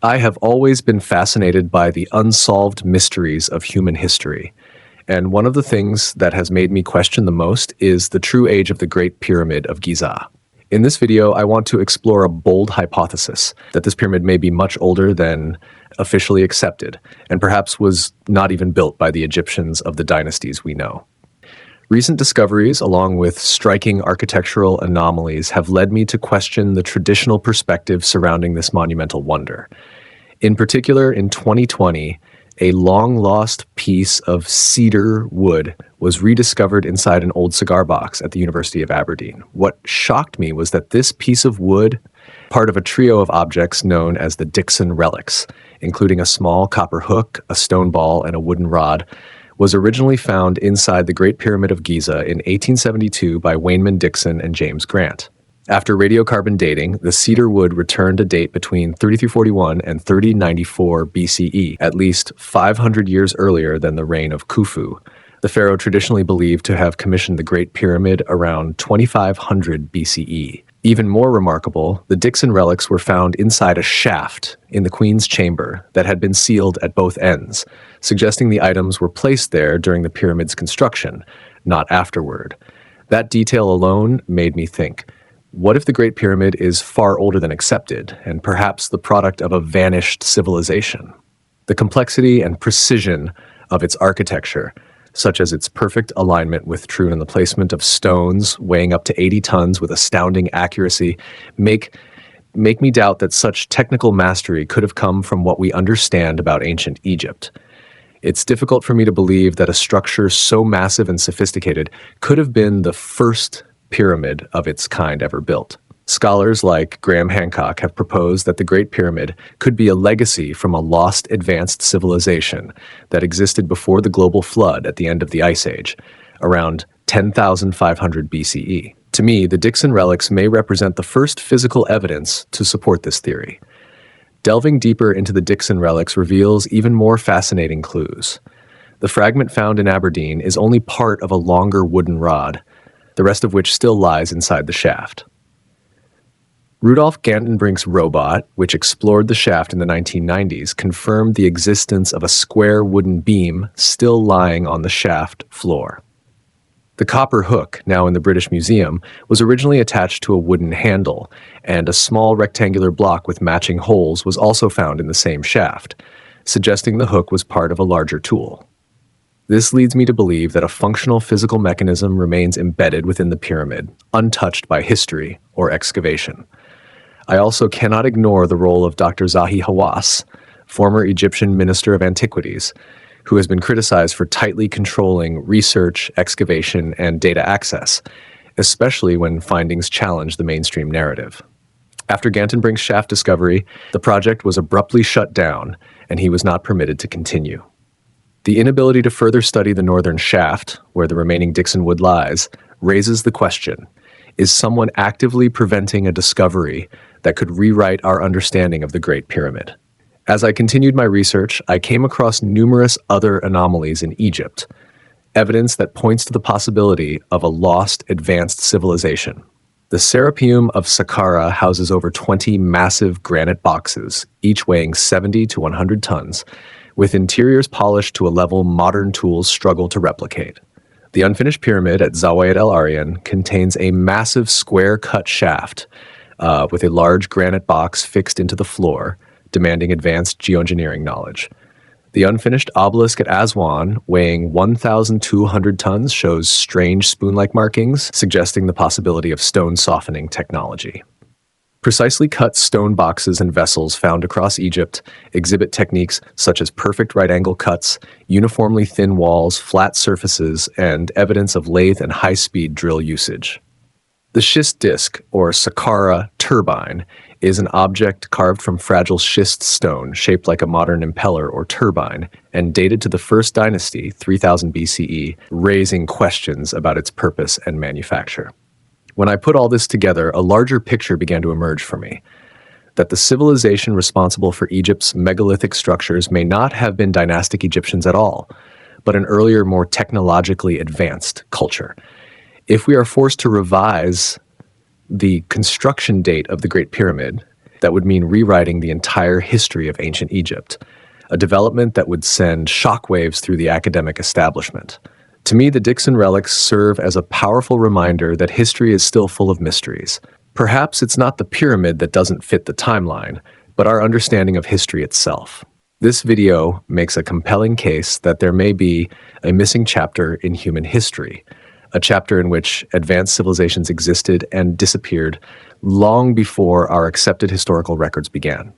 I have always been fascinated by the unsolved mysteries of human history. And one of the things that has made me question the most is the true age of the Great Pyramid of Giza. In this video, I want to explore a bold hypothesis that this pyramid may be much older than officially accepted, and perhaps was not even built by the Egyptians of the dynasties we know. Recent discoveries, along with striking architectural anomalies, have led me to question the traditional perspective surrounding this monumental wonder. In particular, in 2020, a long-lost piece of cedar wood was rediscovered inside an old cigar box at the University of Aberdeen. What shocked me was that this piece of wood, part of a trio of objects known as the Dixon relics, including a small copper hook, a stone ball, and a wooden rod, was originally found inside the Great Pyramid of Giza in 1872 by Wayneman Dixon and James Grant. After radiocarbon dating, the cedar wood returned a date between 3341 and 3094 BCE, at least 500 years earlier than the reign of Khufu, the pharaoh traditionally believed to have commissioned the Great Pyramid around 2500 BCE. Even more remarkable, the Dixon relics were found inside a shaft in the Queen's chamber that had been sealed at both ends, suggesting the items were placed there during the pyramid's construction, not afterward. That detail alone made me think, what if the Great Pyramid is far older than accepted, and perhaps the product of a vanished civilization? The complexity and precision of its architecture, such as its perfect alignment with Troon and the placement of stones weighing up to 80 tons with astounding accuracy, make me doubt that such technical mastery could have come from what we understand about ancient Egypt. It's difficult for me to believe that a structure so massive and sophisticated could have been the first pyramid of its kind ever built. Scholars like Graham Hancock have proposed that the Great Pyramid could be a legacy from a lost advanced civilization that existed before the global flood at the end of the Ice Age, around 10,500 BCE. To me, the Dixon relics may represent the first physical evidence to support this theory. Delving deeper into the Dixon relics reveals even more fascinating clues. The fragment found in Aberdeen is only part of a longer wooden rod, the rest of which still lies inside the shaft. Rudolf Gantenbrink's robot, which explored the shaft in the 1990s, confirmed the existence of a square wooden beam still lying on the shaft floor. The copper hook, now in the British Museum, was originally attached to a wooden handle, and a small rectangular block with matching holes was also found in the same shaft, suggesting the hook was part of a larger tool. This leads me to believe that a functional physical mechanism remains embedded within the pyramid, untouched by history or excavation. I also cannot ignore the role of Dr. Zahi Hawass, former Egyptian Minister of Antiquities, who has been criticized for tightly controlling research, excavation, and data access, especially when findings challenge the mainstream narrative. After Gantenbrink's shaft discovery, the project was abruptly shut down, and he was not permitted to continue. The inability to further study the northern shaft, where the remaining Dixon wood lies, raises the question, is someone actively preventing a discovery that could rewrite our understanding of the Great Pyramid? As I continued my research, I came across numerous other anomalies in Egypt, evidence that points to the possibility of a lost advanced civilization. The Serapeum of Saqqara houses over 20 massive granite boxes, each weighing 70 to 100 tons, with interiors polished to a level modern tools struggle to replicate. The unfinished pyramid at Zawiat El Aryan contains a massive square-cut shaft with a large granite box fixed into the floor, demanding advanced geoengineering knowledge. The unfinished obelisk at Aswan, weighing 1,200 tons, shows strange spoon-like markings, suggesting the possibility of stone softening technology. Precisely cut stone boxes and vessels found across Egypt exhibit techniques such as perfect right-angle cuts, uniformly thin walls, flat surfaces, and evidence of lathe and high-speed drill usage. The schist disc, or Saqqara turbine, is an object carved from fragile schist stone shaped like a modern impeller or turbine and dated to the First Dynasty, 3000 BCE, raising questions about its purpose and manufacture. When I put all this together, a larger picture began to emerge for me, that the civilization responsible for Egypt's megalithic structures may not have been dynastic Egyptians at all, but an earlier, more technologically advanced culture. If we are forced to revise the construction date of the Great Pyramid, that would mean rewriting the entire history of ancient Egypt, a development that would send shockwaves through the academic establishment. To me, the Dixon relics serve as a powerful reminder that history is still full of mysteries. Perhaps it's not the pyramid that doesn't fit the timeline, but our understanding of history itself. This video makes a compelling case that there may be a missing chapter in human history, a chapter in which advanced civilizations existed and disappeared long before our accepted historical records began.